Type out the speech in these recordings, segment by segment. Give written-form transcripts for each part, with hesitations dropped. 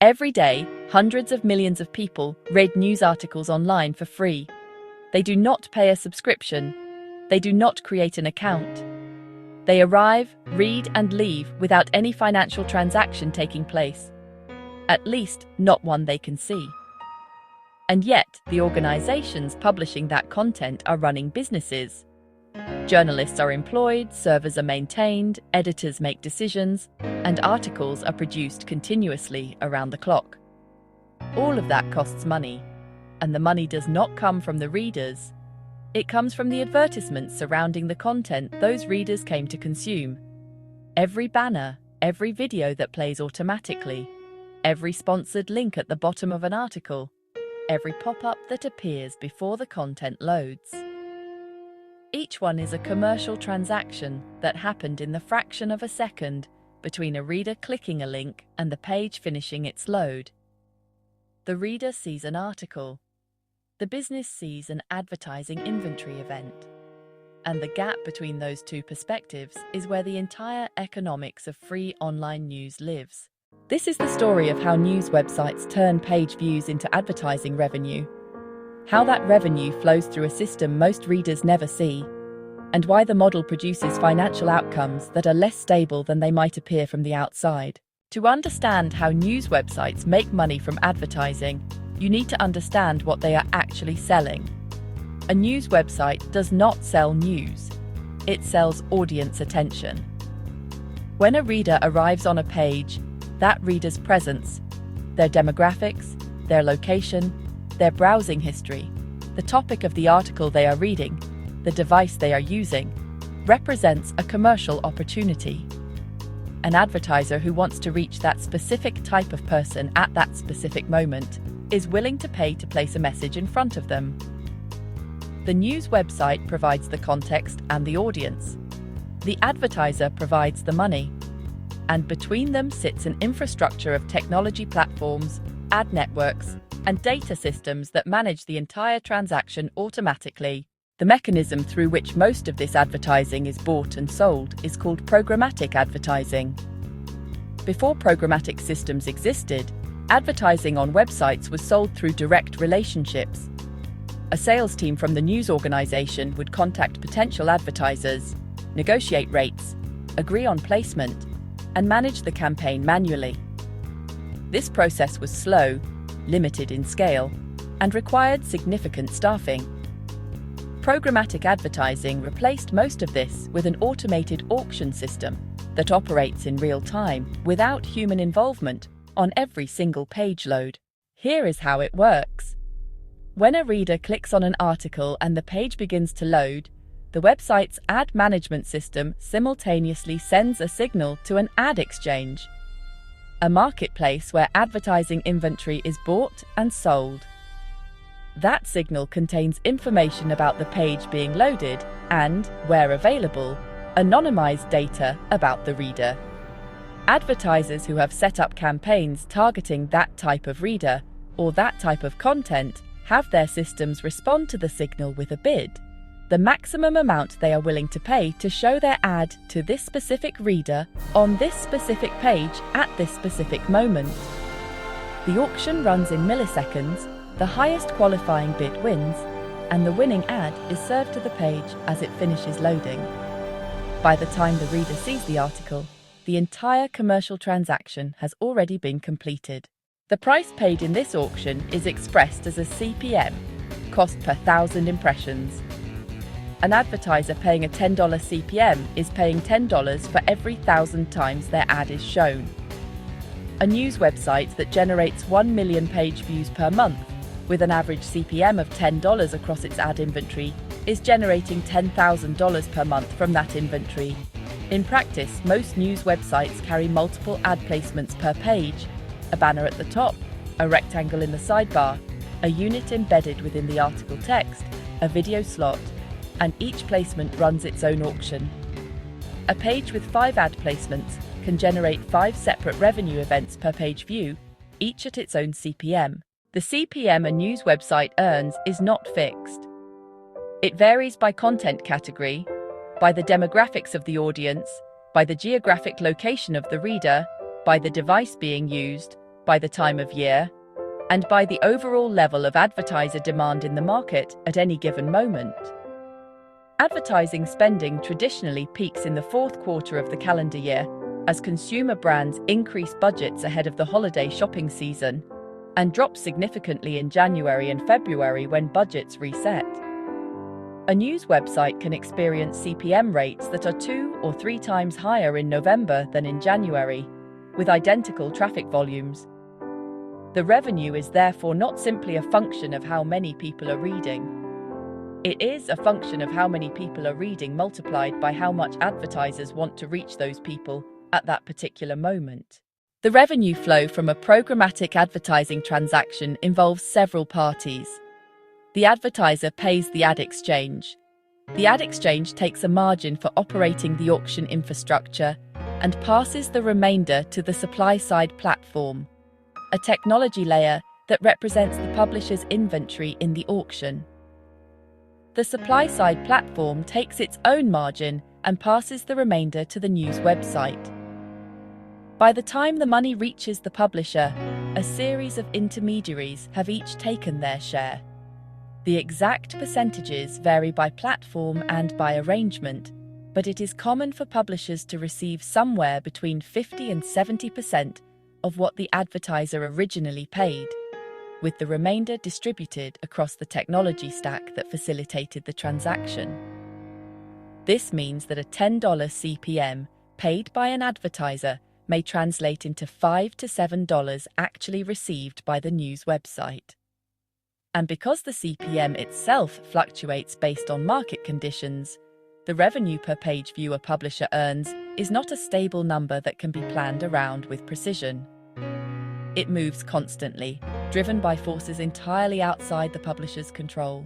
Every day, hundreds of millions of people read news articles online for free. They do not pay a subscription. They do not create an account. They arrive, read, and leave without any financial transaction taking place. At least, not one they can see. And yet, the organizations publishing that content are running businesses. Journalists are employed, servers are maintained, editors make decisions, and articles are produced continuously around the clock. All of that costs money, and the money does not come from the readers. It comes from the advertisements surrounding the content those readers came to consume. Every banner, every video that plays automatically, every sponsored link at the bottom of an article, every pop-up that appears before the content loads. Each one is a commercial transaction that happened in the fraction of a second between a reader clicking a link and the page finishing its load. The reader sees an article. The business sees an advertising inventory event. And the gap between those two perspectives is where the entire economics of free online news lives. This is the story of how news websites turn page views into advertising revenue, how that revenue flows through a system most readers never see, and why the model produces financial outcomes that are less stable than they might appear from the outside. To understand how news websites make money from advertising, you need to understand what they are actually selling. A news website does not sell news. It sells audience attention. When a reader arrives on a page, that reader's presence, their demographics, their location, their browsing history, the topic of the article they are reading, the device they are using, represents a commercial opportunity. An advertiser who wants to reach that specific type of person at that specific moment is willing to pay to place a message in front of them. The news website provides the context and the audience. The advertiser provides the money. And between them sits an infrastructure of technology platforms, ad networks, and data systems that manage the entire transaction automatically. The mechanism through which most of this advertising is bought and sold is called programmatic advertising. Before programmatic systems existed, advertising on websites was sold through direct relationships. A sales team from the news organization would contact potential advertisers, negotiate rates, agree on placement, and manage the campaign manually. This process was slow, limited in scale, and required significant staffing. Programmatic advertising replaced most of this with an automated auction system that operates in real time without human involvement on every single page load. Here is how it works. When a reader clicks on an article and the page begins to load, the website's ad management system simultaneously sends a signal to an ad exchange, a marketplace where advertising inventory is bought and sold. That signal contains information about the page being loaded and, where available, anonymized data about the reader. Advertisers who have set up campaigns targeting that type of reader or that type of content have their systems respond to the signal with a bid, the maximum amount they are willing to pay to show their ad to this specific reader on this specific page at this specific moment. The auction runs in milliseconds, the highest qualifying bid wins, and the winning ad is served to the page as it finishes loading. By the time the reader sees the article, the entire commercial transaction has already been completed. The price paid in this auction is expressed as a CPM, cost per 1,000 impressions. An advertiser paying a $10 CPM is paying $10 for every 1,000 times their ad is shown. A news website that generates 1 million page views per month, with an average CPM of $10 across its ad inventory, is generating $10,000 per month from that inventory. In practice, most news websites carry multiple ad placements per page, a banner at the top, a rectangle in the sidebar, a unit embedded within the article text, a video slot, and each placement runs its own auction. A page with 5 ad placements can generate 5 separate revenue events per page view, each at its own CPM. The CPM a news website earns is not fixed. It varies by content category, by the demographics of the audience, by the geographic location of the reader, by the device being used, by the time of year, and by the overall level of advertiser demand in the market at any given moment. Advertising spending traditionally peaks in the fourth quarter of the calendar year as consumer brands increase budgets ahead of the holiday shopping season, and drop significantly in January and February when budgets reset. A news website can experience CPM rates that are 2 or 3 times higher in November than in January, with identical traffic volumes. The revenue is therefore not simply a function of how many people are reading. It is a function of how many people are reading multiplied by how much advertisers want to reach those people at that particular moment. The revenue flow from a programmatic advertising transaction involves several parties. The advertiser pays the ad exchange. The ad exchange takes a margin for operating the auction infrastructure and passes the remainder to the supply-side platform, a technology layer that represents the publisher's inventory in the auction. The supply-side platform takes its own margin and passes the remainder to the news website. By the time the money reaches the publisher, a series of intermediaries have each taken their share. The exact percentages vary by platform and by arrangement, but it is common for publishers to receive somewhere between 50 and 70% of what the advertiser originally paid, with the remainder distributed across the technology stack that facilitated the transaction. This means that a $10 CPM paid by an advertiser may translate into $5 to $7 actually received by the news website. And because the CPM itself fluctuates based on market conditions, the revenue per page view a publisher earns is not a stable number that can be planned around with precision. It moves constantly, driven by forces entirely outside the publisher's control.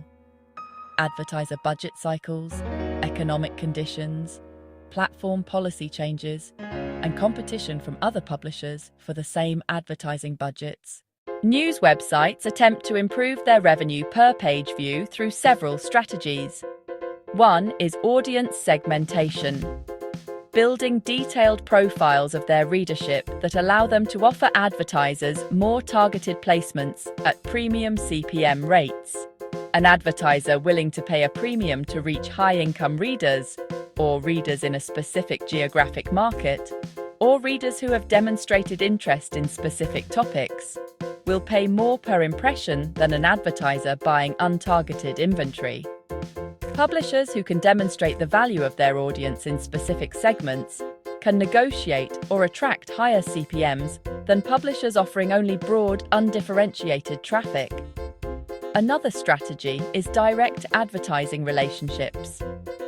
Advertiser budget cycles, economic conditions, platform policy changes, and competition from other publishers for the same advertising budgets. News websites attempt to improve their revenue per page view through several strategies. One is audience segmentation, building detailed profiles of their readership that allow them to offer advertisers more targeted placements at premium CPM rates. An advertiser willing to pay a premium to reach high-income readers, or readers in a specific geographic market, or readers who have demonstrated interest in specific topics, will pay more per impression than an advertiser buying untargeted inventory. Publishers who can demonstrate the value of their audience in specific segments can negotiate or attract higher CPMs than publishers offering only broad, undifferentiated traffic. Another strategy is direct advertising relationships,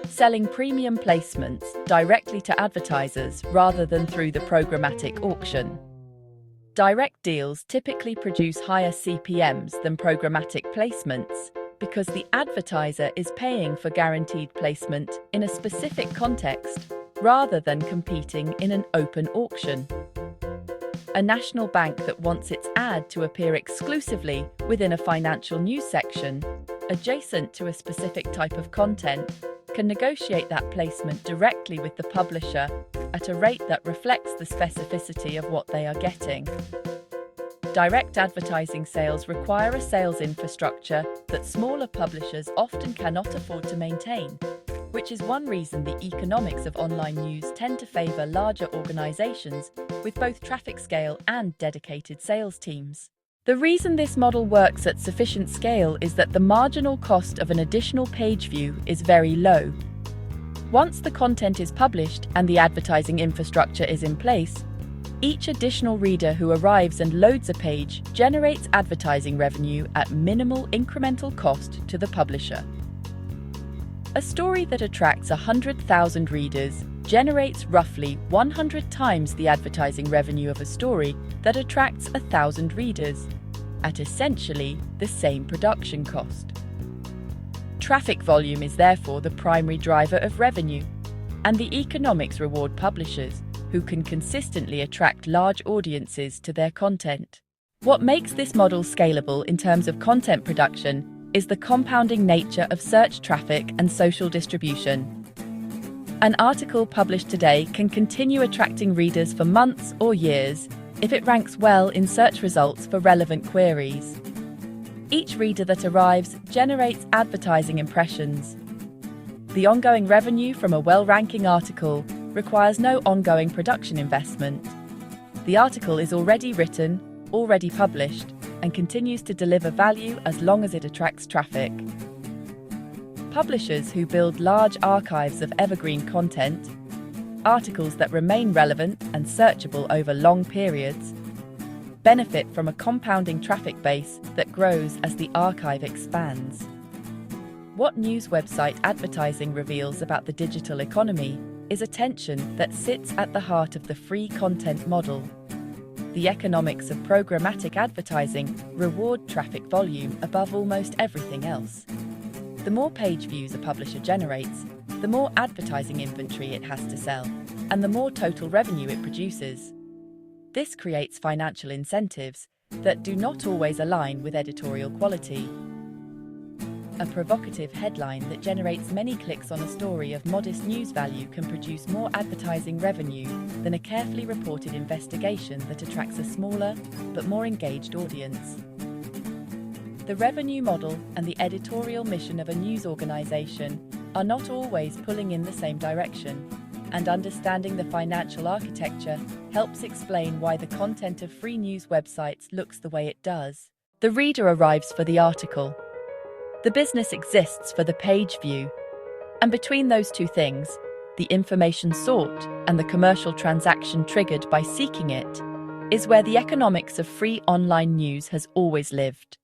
selling premium placements directly to advertisers rather than through the programmatic auction. Direct deals typically produce higher CPMs than programmatic placements because the advertiser is paying for guaranteed placement in a specific context rather than competing in an open auction. A national bank that wants its ad to appear exclusively within a financial news section, adjacent to a specific type of content, can negotiate that placement directly with the publisher at a rate that reflects the specificity of what they are getting. Direct advertising sales require a sales infrastructure that smaller publishers often cannot afford to maintain, which is one reason the economics of online news tend to favor larger organizations with both traffic scale and dedicated sales teams. The reason this model works at sufficient scale is that the marginal cost of an additional page view is very low. Once the content is published and the advertising infrastructure is in place, each additional reader who arrives and loads a page generates advertising revenue at minimal incremental cost to the publisher. A story that attracts 100,000 readers generates roughly 100 times the advertising revenue of a story that attracts 1,000 readers, at essentially the same production cost. Traffic volume is therefore the primary driver of revenue, and the economics reward publishers who can consistently attract large audiences to their content. What makes this model scalable in terms of content production is the compounding nature of search traffic and social distribution. An article published today can continue attracting readers for months or years, if it ranks well in search results for relevant queries. Each reader that arrives generates advertising impressions. The ongoing revenue from a well-ranking article requires no ongoing production investment. The article is already written, already published, and continues to deliver value as long as it attracts traffic. Publishers who build large archives of evergreen content, articles that remain relevant and searchable over long periods, benefit from a compounding traffic base that grows as the archive expands. What news website advertising reveals about the digital economy is a tension that sits at the heart of the free content model. The economics of programmatic advertising reward traffic volume above almost everything else. The more page views a publisher generates, the more advertising inventory it has to sell, and the more total revenue it produces. This creates financial incentives that do not always align with editorial quality. A provocative headline that generates many clicks on a story of modest news value can produce more advertising revenue than a carefully reported investigation that attracts a smaller but more engaged audience. The revenue model and the editorial mission of a news organization are not always pulling in the same direction, and understanding the financial architecture helps explain why the content of free news websites looks the way it does. The reader arrives for the article. The business exists for the page view. And between those two things, the information sought and the commercial transaction triggered by seeking it, is where the economics of free online news has always lived.